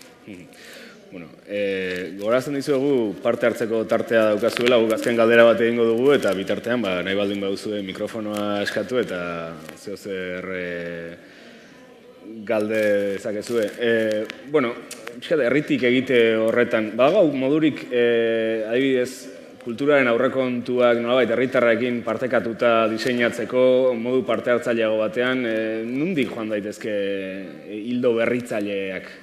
Gogoratzen dizuegu parte hartzeko tartea daukazuela, guk azken galdera bat egingo dugu, eta bitartean nahi baldin baduzue mikrofonoa eskatu eta zeozer galde dezakezue. Herritik egite horretan, badago modurik adibidez kulturaren aurrekontuak nolabait herritarrekin partekatuta diseinatzeko modu parte hartzaileago batean, nondik joan daitezke ildo berritzaileak?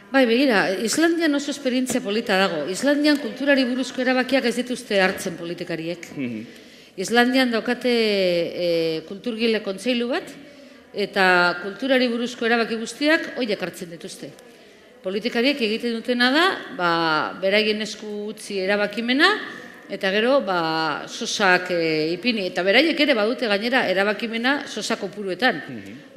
Bai, begira, Islandian oso esperientzia polita dago. Islandian kulturari buruzko erabakiak ez dituzte hartzen politikariek. Islandian daukate kulturgile kontseilu bat, eta kulturari buruzko erabaki guztiak horiek hartzen dituzte. Politikariek egiten dutena da, beraien esku utzi erabakimena, eta gero sosak ipini, eta beraiek ere badute gainera erabakimena sosa kopuruetan.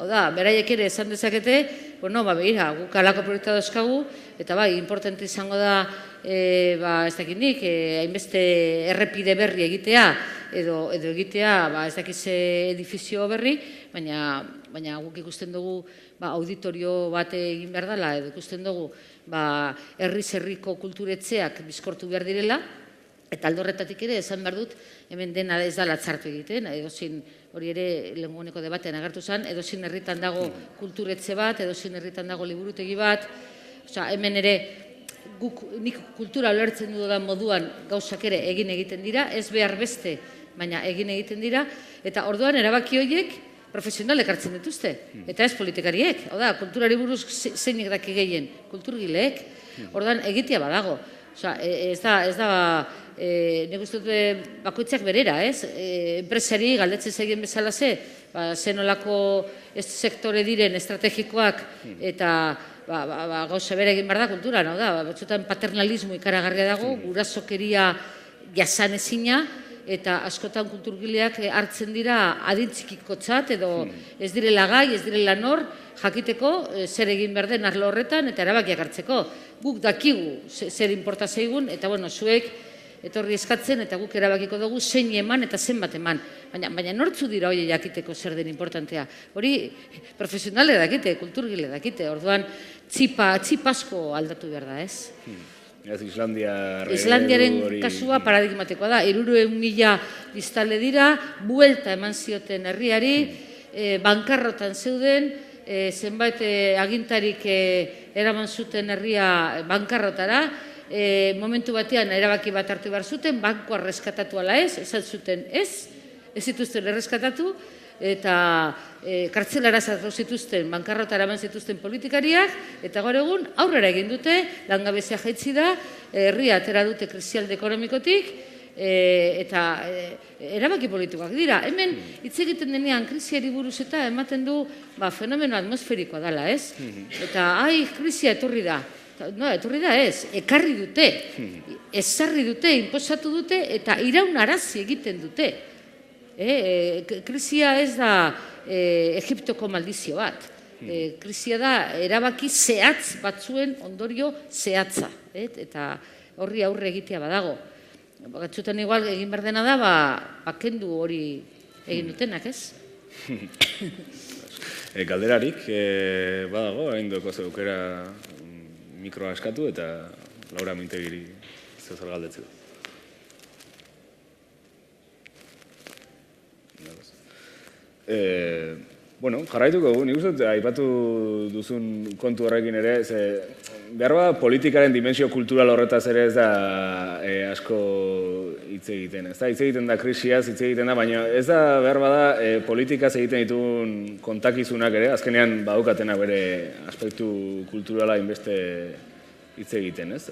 Hau da, beraiek ere esan dezakete, begira, guk alako proiektua dauzkagu, eta importante izango da, ez dakinik, hainbeste errepide berri egitea, edo egitea, ez dakize edifizio berri, baina guk ikusten dugu auditorio bat egin behar dela, edo ikusten dugu herriz-herriko kulturetzeak bizkortu behar direla, eta aldorretatik ere, esan behar dut, hemen dena ez dela txartu egiten, edozin hori ere lehenguneko debatean agertu zen, edozin herritan dago kulturetze bat, edozin herritan dago liburutegi bat, hemen ere nik kultura ulertzen dudan moduan gauzak ere egiten dira, ez behar beste, baina egin egiten dira, eta orduan erabaki horiek profesionalek hartzen dituzte, eta ez politikariek, kulturari buruz zeinik daki gehien, kulturgileek, orduan egitea badago, ez da, nik uste dut bakoitzak berera, ez? Enpresari galdetzen zaien bezala zenolako sektore diren estrategikoak eta gauza bere egin behar da kulturan, hau da, batzutan paternalismo ikaragarria dago, gurasokeria jasanezina, eta askotan kulturgileak hartzen dira adintzikikotzat, edo ez direla gai, ez direla nor, jakiteko zer egin behar den arlo horretan, eta erabakiak hartzeko. Guk dakigu zer inporta zaigun, eta zuek etorri eskatzen, eta guk erabakiko dugu zein eman eta zenbat eman. Baina nortzu dira hori jakiteko zer den importantea. Hori profesionale dakite, kulturgile dakite, orduan txip asko aldatu behar da, ez? Islandiaren kasua paradigmatikoa da. 300.000 biztanle dira, buelta eman zioten herriari, bankarrotan zeuden, zenbait agintarik eraman zuten herria bankarrotara, momentu batean erabaki bat hartu behar zuten, bankoa reskatatu ala ez, esan zuten ez zituzten erreskatatu, eta kartzelara zartu zituzten, bankarrotara eman zituzten politikariak, eta gaur egun aurrera egin dute, langabezia jaitsi da, herria atera dute krisialde ekonomikotik, eta erabaki politikoak dira. Hemen hitz egiten denean krisiari buruz eta ematen du fenomeno atmosferikoa dela, ez? Eta, krisia etorri da. No, etorri da ez, ekarri dute, ezarri dute, inposatu dute, eta iraunarazi egiten dute. Krisia ez da Egiptoko maldizio bat. Krisia da erabaki zehatz batzuen ondorio zehatza. Eta horri aurre egitea badago. Batzutan igual egin behar dena da, kendu hori egin dutenak, ez? Galderarik, badago, hain doko zeukera mikroa eskatu eta Laura Mintegiri zer galdetzeko. Jarraituko gu, nik uste aipatu duzun kontu horrekin ere, behar bada politikaren dimensio kultural horretaz ere ez da asko hitz egiten. Ez da, hitz egiten da krisiaz, hitz egiten da, baina ez da behar bada politikaz egiten dituen kontakizunak ere, azkenean badukatenak bere aspektu kulturala inbeste hitz egiten, ez?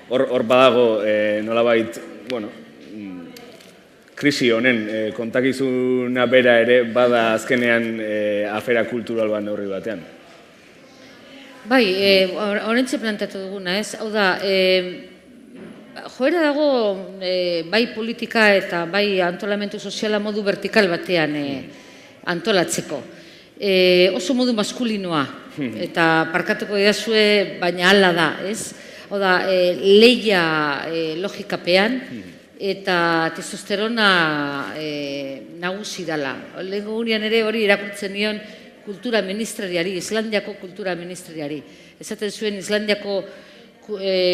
Hor badago nolabait, krisi honen kontakizuna bera ere bada azkenean afera kultural bat neurri batean. Bai, horrentxe plantatu duguna, ez? Hau da, joera dago bai politika eta bai antolamentu soziala modu vertikal batean antolatzeko. Oso modu maskulinoa, eta parkatuko didazue, baina hala da, ez? Hau da, lehia logikapean, eta testosterona nagusi dela. Lehenko gunean ere hori irakurtzen nion kultura ministeriari, Islandiako kultura ministeriari. Esaten zuen Islandiako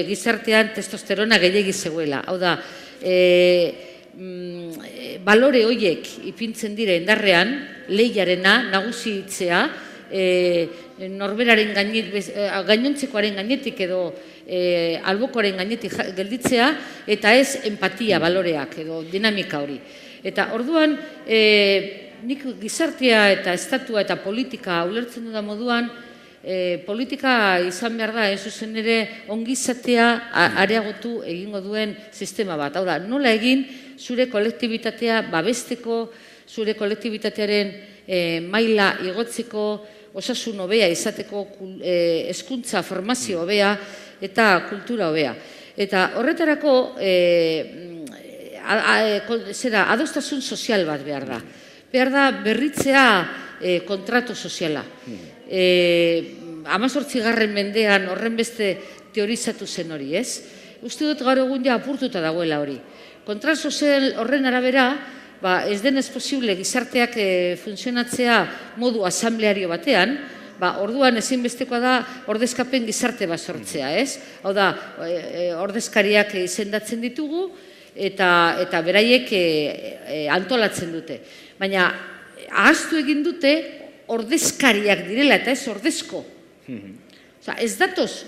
gizartean testosterona gehiegi zegoela. Hau da, balore horiek ipintzen dira indarrean, lehiarena, nagusi hitzea, norberaren gainontzekoaren gainetik edo albokoaren gainetik gelditzea, eta ez empatia baloreak edo dinamika hori. Eta orduan, nik gizartea eta estatua eta politika ulertzen duda moduan, politika izan behar da, zuzen ere ongizatea areagotu egingo duen sistema bat. Hau da, nola egin zure kolektibitatea babesteko, zure kolektibitatearen maila igotzeko, osasun hobea izateko, hezkuntza formazio hobea eta kultura hobea. Eta horretarako adostasun sozial bat behar da. Behar da berritzea kontratu soziala. 18. mendean horren beste teorizatu zen hori, ez? Uste dut gaur egun ja apurtuta dagoela hori. Kontratu sozial horren arabera, ez denez posible gizarteak funtzionatzea modu asambleario batean, orduan ezinbestekoa da ordezkapen gizarte bat sortzea, ez? Hau da, ordezkariak izendatzen ditugu eta beraiek antolatzen dute. Baina, ahaztu egin dute ordezkariak direla eta ez ordezko. Ez datoz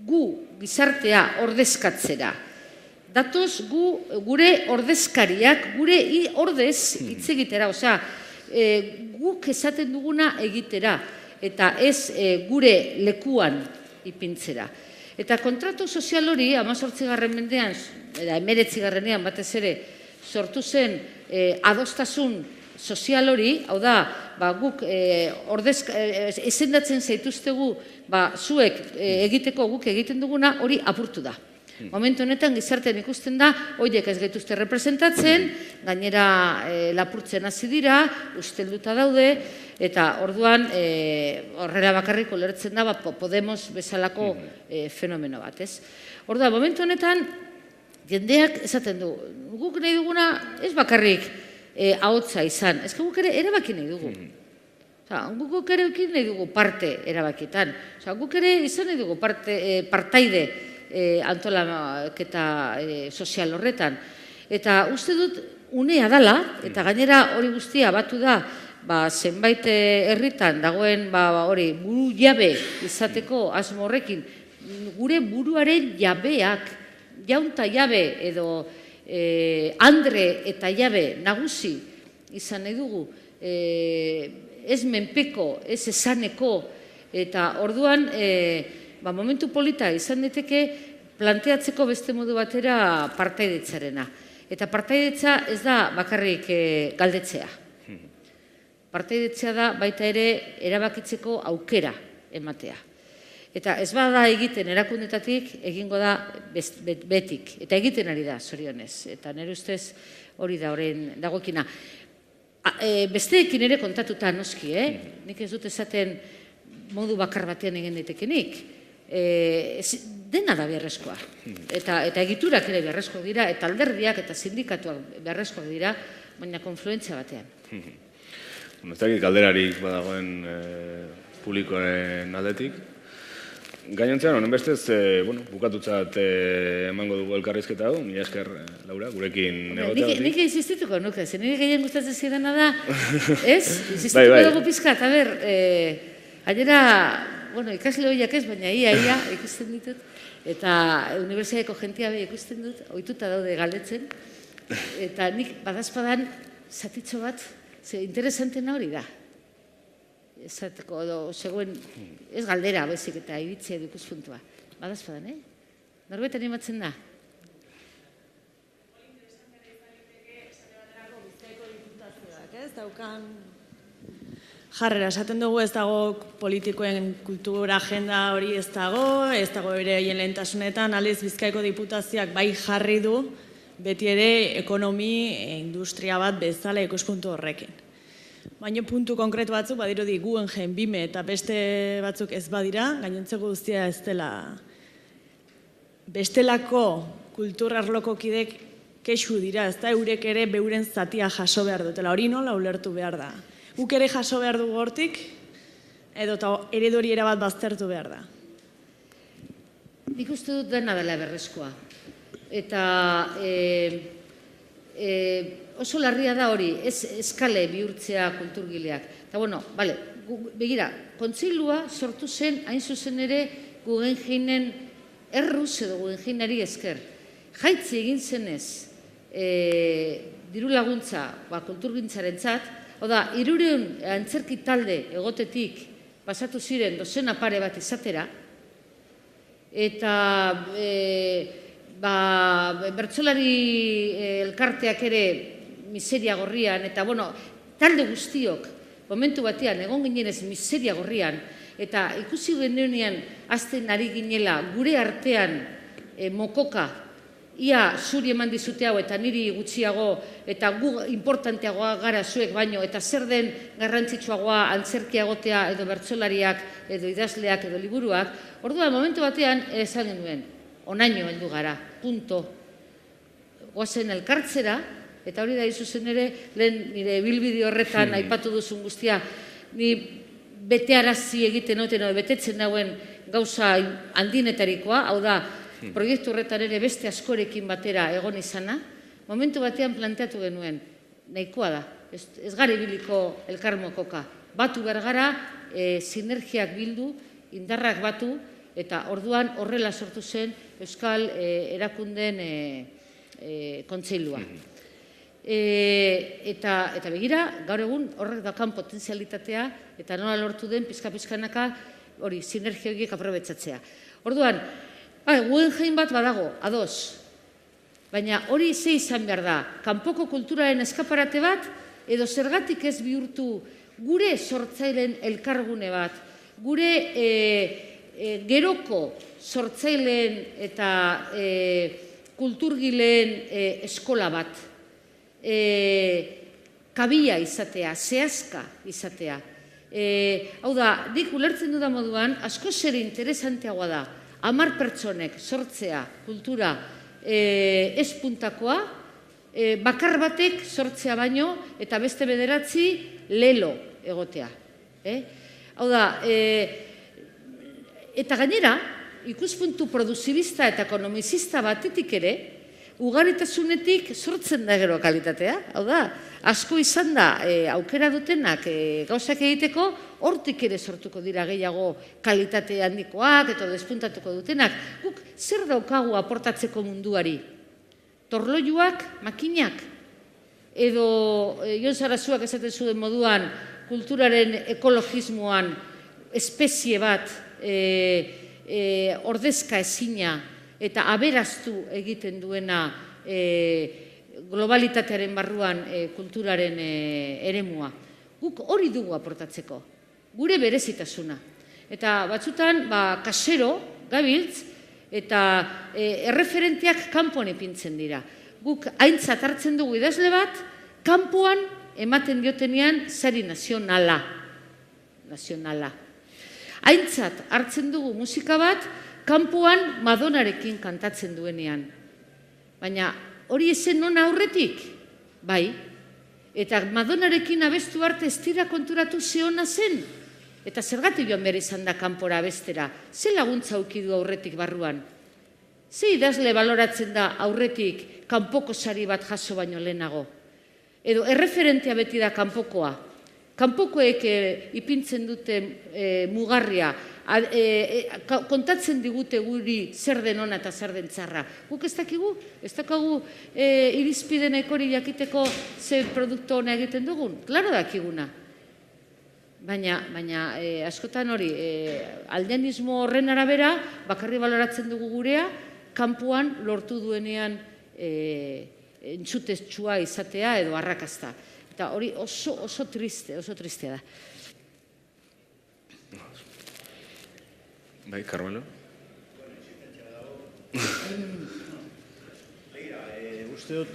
gu gizartea ordezkatzera. Datoz gure ordezkariak, gure ordez hitz egitera, guk esaten duguna egitera, eta ez gure lekuan ipintzera. Eta kontratu sozial hori, 18. mendean, eta 19. batez ere, sortu zen adostasun sozial hori, hau da, guk izendatzen zaituztegu, zuek egiteko guk egiten duguna, hori apurtu da. Momentu honetan gizartean ikusten da, horiek ez gaituzte representatzen, gainera lapurtzen hasi dira, ustelduta daude, eta orduan horrela bakarrik ulertzen da Podemos bezalako fenomeno bat, ez? Orduan, momentu honetan, jendeak esaten du, guk nahi duguna ez bakarrik ahotsa izan, ez guk ere erabaki nahi dugu. Guk ere nahi dugu parte erabakietan, guk ere izan nahi dugu partaide antolaketa sozial horretan. Eta uste dut unea dela, eta gainera hori guztia batu da, zenbait herritan dagoen hori buru jabe izateko asmo horrekin, gure buruaren jabeak, jaunta jabe edo andre eta jabe nagusi izan nahi dugu, ez menpeko, ez esaneko, eta orduan momentu polita izan daiteke planteatzeko beste modu batera partaidetzarena. Eta partaidetza ez da bakarrik galdetzea. Partaidetzea da baita ere erabakitzeko aukera ematea. Eta ez bada egiten erakundetatik, egingo da betik. Eta egiten ari da, zorionez. Eta nire ustez hori da horren dagokina. Besteekin ere kontatuta noski, nik ez dut esaten modu bakar batean egin daitekenik. Dena da beharrezkoa. Eta egiturak ere beharrezkoak dira, eta alderdiak eta sindikatuak beharrezkoak dira, baina konfluentzia batean. Ez dakit galderarik badagoen publikoen aldetik. Gainontzean, honen bestez, bukatutzat emango dugu elkarrizketa hau, mila esker, Laura, gurekin egoteatik. Nik insistituko nuke, zen nire gehien gustatzen zidana da, ez? Insistituko dugu pizkat, a ber, gainera, ikasle horiak ez, baina ia ikusten ditut, eta unibertsitateko jentia behi ikusten dut, ohituta daude galdetzen, eta nik badazpadan zatitxo bat, ze interesantena hori da. Esateko, zegoen, ez galdera, bezik eta iritzia edo ikuspuntua. Badazpadan, Norbait animatzen da? Ez daukan jarrera, esaten dugu ez dago politikoen kultura agenda hori ez dago ere hien lehentasunetan, aldiz Bizkaiko Diputazioak bai jarri du, beti ere ekonomi, industria bat bezala ikuspuntu horrekin. Baina puntu konkretu batzuk, badirudi Guggenheim, Bime eta beste batzuk ez badira, gainontzeko guztia ez dela bestelako kulturarloko kidek kexu dira, ez da eurek ere beuren zatia jaso behar dutela, hori nola ulertu behar da. Guk ere jaso behar dugu hortik, edo eredori erabat baztertu behar da. Nik uste dut dena dela berrezkoa. Eta oso larria da hori, ez eskale bihurtzea kulturgileak. Eta begira, kontseilua sortu zen, hain zuzen ere, Guggenheimenen erruz edo Guggenheimari esker. Jaitzi egin zenez, diru laguntza kulturgintzarentzat, hau da, 300 antzerki talde egotetik pasatu ziren dozena pare bat izatera, eta bertsolari elkarteak ere miseria gorrian, eta talde guztiok, momentu batean, egon ginenez miseria gorrian, eta ikusi genuenean azten ari ginela gure artean mokoka, ia zuri eman dizute hau eta niri gutxiago, eta gu importanteagoa gara zuek baino, eta zer den garrantzitsuagoa antzerkiagotea edo bertsolariak, edo idazleak, edo liburuak, orduan momentu batean esan genuen, onaino heldu gara, punto. Goazen elkartzera, eta hori da izuzen ere, lehen nire bilbide horretan aipatu duzun guztia, ni betearazi egiten oten, betetzen dauen gauza handinetarikoa, hau da, proiektu horretan ere beste askorekin batera egon izana, momentu batean planteatu genuen, nahikoa da, ez gara ibiliko elkarmokoka, batu behar gara, sinergiak bildu, indarrak batu, eta orduan horrela sortu zen Euskal Erakundeen kontseilua. Eta begira, gaur egun horrek daukan potentzialitatea eta nola lortu den pizka-pizkanaka hori sinergia horiek aprobetxatzea. Orduan, Guggenheim bat badago, ados, baina hori ze izan behar da, kanpoko kulturaren eskaparate bat, edo zergatik ez bihurtu gure sortzaileen elkargune bat, gure geroko sortzaileen eta kulturgileen eskola bat, kabia izatea, zehazka izatea. Hau da, nik ulertzen dudan moduan, asko zer interesanteagoa da, 10 pertsonek sortzea kultura ez puntakoa, bakar batek sortzea baino, eta beste 9 lelo egotea. Hau da, eta gainera, ikuspuntu produzibista eta ekonomizista batetik ere, ugaritasunetik sortzen da gero kalitatea. Hau da, asko izan da aukera dutenak gauzak egiteko, hortik ere sortuko dira gehiago kalitate handikoak eta despuntatuko dutenak. Guk zer daukagu aportatzeko munduari? Torloiuak, makinak? Edo Jon Sarasuak esaten zuen moduan kulturaren ekologismoan espezie bat ordezka ezina eta aberaztu egiten duena globalitatearen barruan kulturaren eremua. Guk hori dugu aportatzeko, gure berezitasuna. Eta batzutan, kasero, gabiltz, eta erreferenteak kanpoan ipintzen dira. Guk aintzat hartzen dugu idazle bat, kanpoan ematen diotenean sari nazionala. Aintzat hartzen dugu musika bat, kanpoan Madonarekin kantatzen duenean. Baina hori ezen nona aurretik? Bai. Eta Madonarekin abestu arte ez dira konturatu zeona zen. Eta zergatik joan behar izan da kanpora abestera. Ze laguntza aukidu aurretik barruan? Ze idazle baloratzen da aurretik kanpoko sari bat jaso baino lehenago? Edo erreferentea beti da kanpokoa. Kanpokoek ipintzen dute mugarria, kontatzen digute guri zer den ona eta zer den txarra. Guk ez dakigu? Ez dakagu irizpide nahikori jakiteko ze produktu ona egiten dugun? Klaro dakiguna. Baina askotan hori, aldeanismo horren arabera, bakarri baloratzen dugu gurea, kanpoan lortu duenean entzutetsua izatea edo arrakasta. Eta hori oso tristea da. Bai, Carmelo? Uste dut,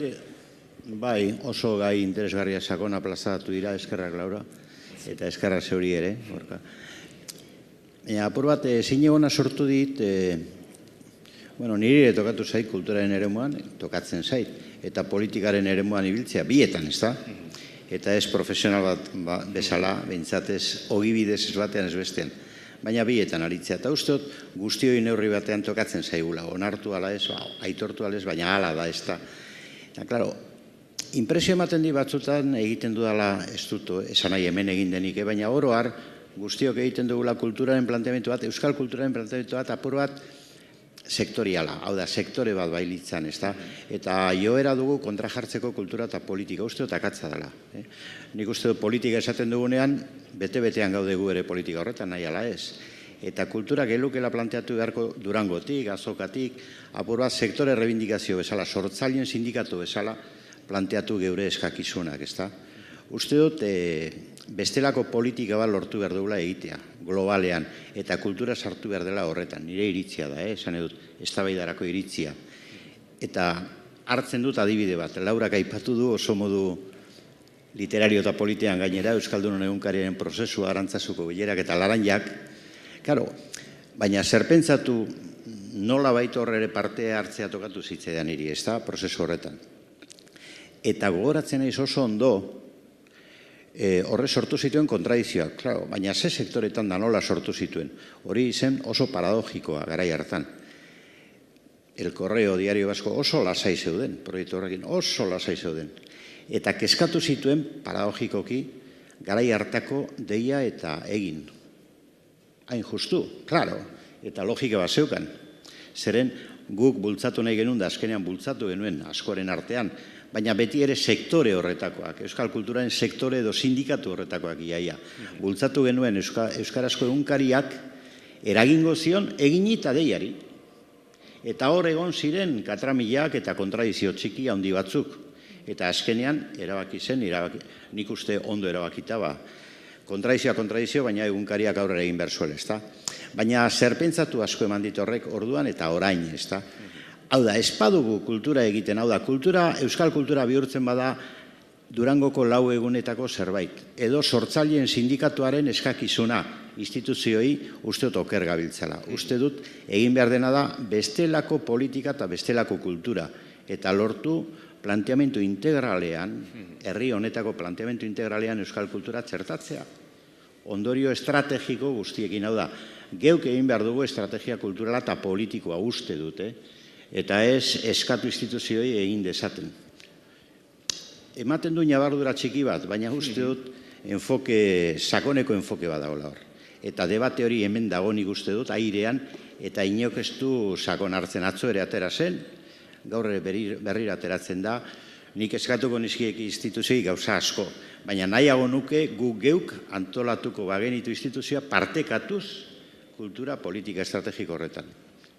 bai, oso gai interesgarria sakona plazatu dira, eskerrak Laura, eta eskerrak zeuri ere. Apur bat, zinegona sortu dit, niri tokatu zait kulturaren eremuan, tokatzen zait, eta politikaren eremuan ibiltzea, bietan, ez da? Eta ez profesional bat bezala, behintzatez, ogibidez ez batean ez bestean. Baina bietan aritzea. Eta uste dut, guztioi neurri batean tokatzen zaigula. Onartu ala ez, aitortu ala ez, baina ala da ez da. Eta, klaro, impresio ematen di batzutan egiten dudala ez dut, esan nahi hemen egin denik, baina oroar guztiok egiten dugula kulturaren planteamendu bat, euskal kulturaren planteamendu bat, apur bat sektoriala, hau da, sektore bat bailitzan, ez da? Eta joera dugu kontra jartzeko kultura eta politika, uste dut akatza dela. Nik uste dut politika esaten dugunean, bete-betean gaude gu ere politika horretan, nahi ala ez. Eta kultura gelukela planteatu beharko Durangotik, Azokatik, apur bat sektore rebindikazio bezala, sortzaileen sindikatu bezala, planteatu geure eskakizunak, ez da? Uste dut, bestelako politika bat lortu behar dugula egitea, globalean, eta kultura sartu behar dela horretan, nire iritzia da, esan edut, eztabaidarako iritzia. Eta hartzen dut adibide bat, Laurak aipatu du oso modu literario eta politian gainera, Euskaldunon egunkariaren prozesua, Arantzazuko bilerak eta Laranjak, karo, baina zerpentsatu nola baita horre ere parte hartzea tokatu zitzaidan niri, ez da, prozesu horretan. Eta gogoratzen naiz oso ondo, horre sortu zituen kontradizioak, claro, baina ze sektoretan da nola sortu zituen. Hori zen oso paradogikoa garai hartan. El Correo Diario Vasco oso lasai zeuden, proiektu horrekin oso lasai zeuden. Eta kezkatu zituen paradogikoki garai hartako deia eta egin. Hain justu, claro, eta logika bat zeukan. Zeren guk bultzatu nahi genuen da azkenean bultzatu genuen askoren artean, baina beti ere sektore horretakoak, euskal kulturaren sektore edo sindikatu horretakoak iaia. Bultzatu genuen euskarazko egunkariak eragingo zion egini eta deiari. Eta hor egon ziren katramilak eta kontradizio txiki handi batzuk. Eta azkenean erabaki zen, nik uste ondo erabakita ba. Kontradizio, baina egunkariak aurrera egin behar zuela, ezta? Baina zerpentsatu asko eman dit horrek orduan eta orain, ezta? Hau da, espadugu kultura egiten, hau da, euskal kultura bihurtzen bada Durangoko 4 egunetako zerbait. Edo sortzaileen sindikatuaren eskakizuna instituzioi uste dut oker gabiltzala. Uste dut egin behar dena da bestelako politika eta bestelako kultura. Eta lortu planteamendu integralean, herri honetako planteamendu integralean euskal kultura txertatzea. Ondorio estrategiko guztiekin, hau da, geuk egin behar dugu estrategia kulturala eta politikoa uste dute, eta ez eskatu instituzioi egin dezaten. Ematen du ñabardura txiki bat, baina uste dut sakoneko enfoke bat dagoela hor. Eta debate hori hemen dago nik uste dut, airean, eta inok ez du sakon hartzen atzo ere atera zen, gaur berriro ateratzen da, nik eskatuko nizkiek instituzioi gauza asko, baina nahiago nuke gu geuk antolatuko bagenitu instituzioa partekatuz kultura politika estrategiko horretan.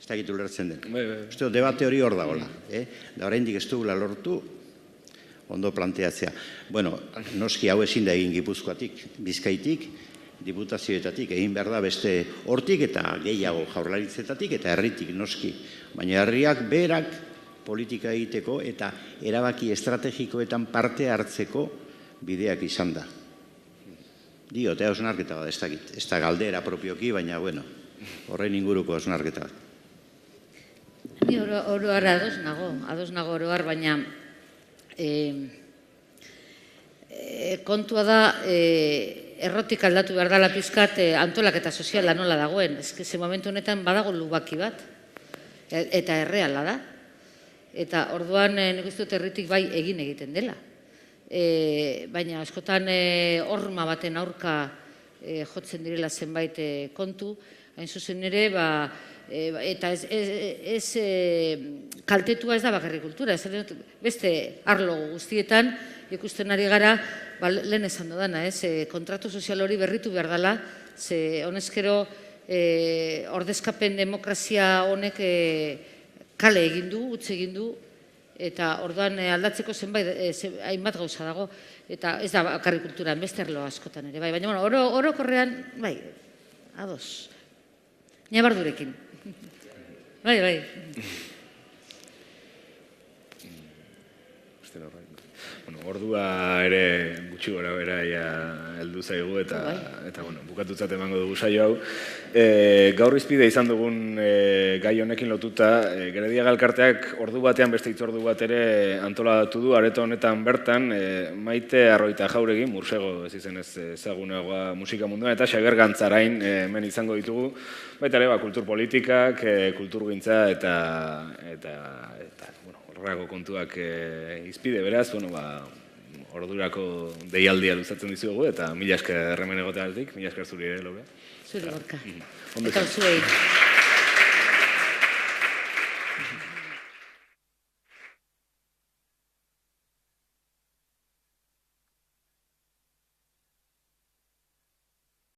Ez da gitu lertzen den. Uste debate hori hor dagoela. Da oraindik ez dugula lortu, ondo planteatzea. Bueno, noski hau ezin da egin Gipuzkoatik, Bizkaitik, diputazioetatik, egin behar da beste hortik eta gehiago jaurlaritzetatik eta herritik noski. Baina herriak berak politika egiteko eta erabaki estrategikoetan parte hartzeko bideak izan da. Diot, hausnarketa bat ez dakit. Ez da galdera propioki, baina, bueno, horren inguruko hausnarketa bat. Ni oroar ados nago oroar, baina kontua da errotik aldatu behar dela pizkat antolaketa soziala nola dagoen. Ez que ze momentu honetan badago lubaki bat, eta erreala da. Eta orduan nik uste dut herritik bai egiten dela. Baina askotan horma baten aurka jotzen direla zenbait kontu, hain zuzen ere, eta ez kaltetua ez da bakarrik kultura, beste arlo guztietan ikusten ari gara, lehen esan dudana, kontratu sozial hori berritu behar dela, ze honezkero ordezkapen demokrazia honek kale egin du, utz egin du, eta orduan aldatzeko hainbat gauza dago, eta ez da bakarrik kulturan, beste arlo askotan ere, bai, baina orokorrean, bai, ados, nabardurekin. Bai, bai. Ordua ere gutxi gora bera heldu zaigu eta bukatutzat emango dugu saio hau. Gaur izpide izan dugun gai honekin lotuta, Gerediaga Elkarteak ordu batean beste hitzordu bat ere antolatu du, areto honetan bertan, Maite Arroita Jauregi, Mursego ez izenez ezagunagoa musika munduan, eta Xabier Gantzarain hemen izango ditugu, baita ere kultur politikak, kulturgintza eta horrelako kontuak izpide beraz, ordurako deialdia luzatzen dizugu eta mila esker hemen egoteagatik, mila esker zuri ere, Laura. Zuri gorka. Eta zuei.